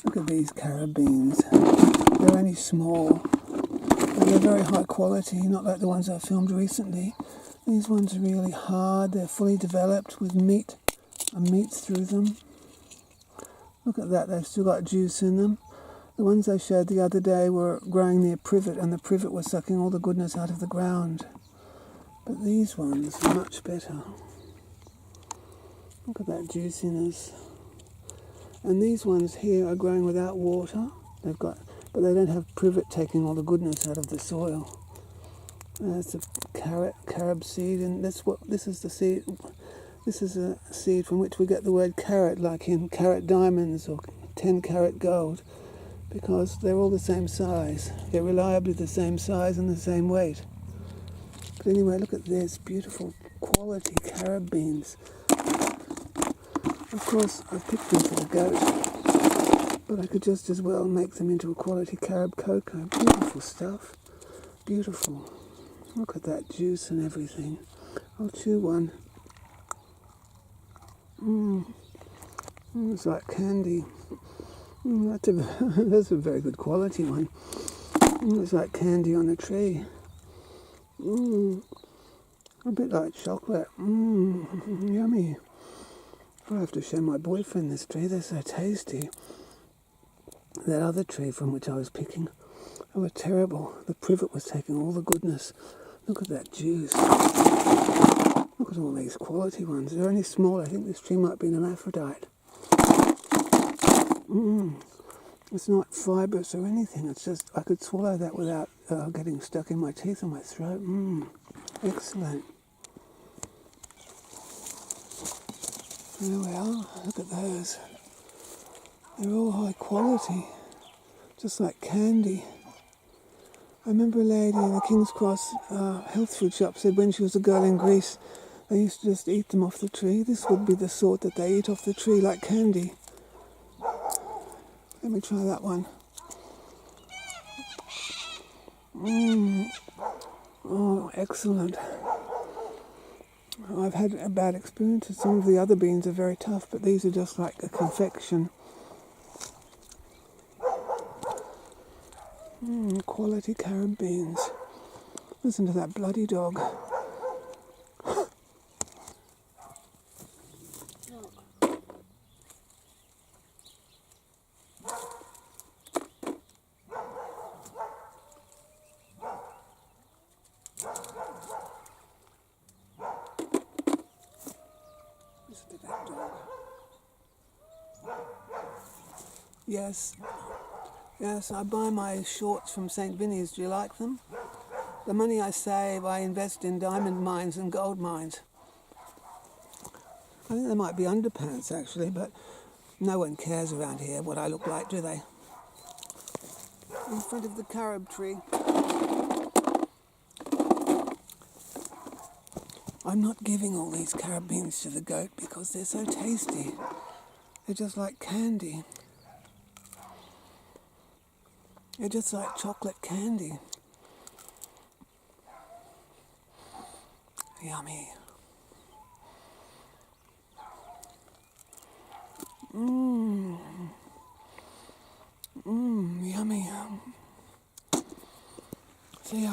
Look at these carob beans. They're only small, but they're very high quality, not like the ones I filmed recently. These ones are really hard. They're fully developed with meat and meat through them. Look at that, they've still got juice in them. The ones I showed the other day were growing near privet, and the privet was sucking all the goodness out of the ground. But these ones are much better. Look at that juiciness. And these ones here are growing without water. But they don't have privet taking all the goodness out of the soil. That's a carob seed, and this is the seed. This is a seed from which we get the word carat, like in carat diamonds or 10 carat gold, because they're all the same size. They're reliably the same size and the same weight. But anyway, look at this beautiful quality carob beans. Of course, I've picked them for the goat, but I could just as well make them into a quality carob cocoa. Beautiful stuff. Beautiful. Look at that juice and everything. I'll chew one. It's like candy. That's a very good quality one. It's like candy on a tree. A bit like chocolate. Yummy. I'll have to show my boyfriend this tree. They're so tasty. That other tree from which I was picking, they were terrible. The privet was taking all the goodness. Look at that juice. Look at all these quality ones. They're only small. I think this tree might be an hermaphrodite. It's not fibrous or anything. It's just, I could swallow that without getting stuck in my teeth or my throat. Excellent. There we are. Look at those. They're all high quality. Just like candy. I remember a lady in the King's Cross health food shop said when she was a girl in Greece, they used to just eat them off the tree. This would be the sort that they eat off the tree, like candy. Let me try that one. Oh, excellent. I've had a bad experience. Some of the other beans are very tough, but these are just like a confection. Quality carob beans. Listen to that bloody dog. Listen to that dog. Yes, I buy my shorts from St. Vinny's. Do you like them? The money I save, I invest in diamond mines and gold mines. I think they might be underpants, actually, but no one cares around here what I look like, do they? In front of the carob tree. I'm not giving all these carob beans to the goat because they're so tasty. They're just like candy. They're just like chocolate candy. Yummy. Yummy. See,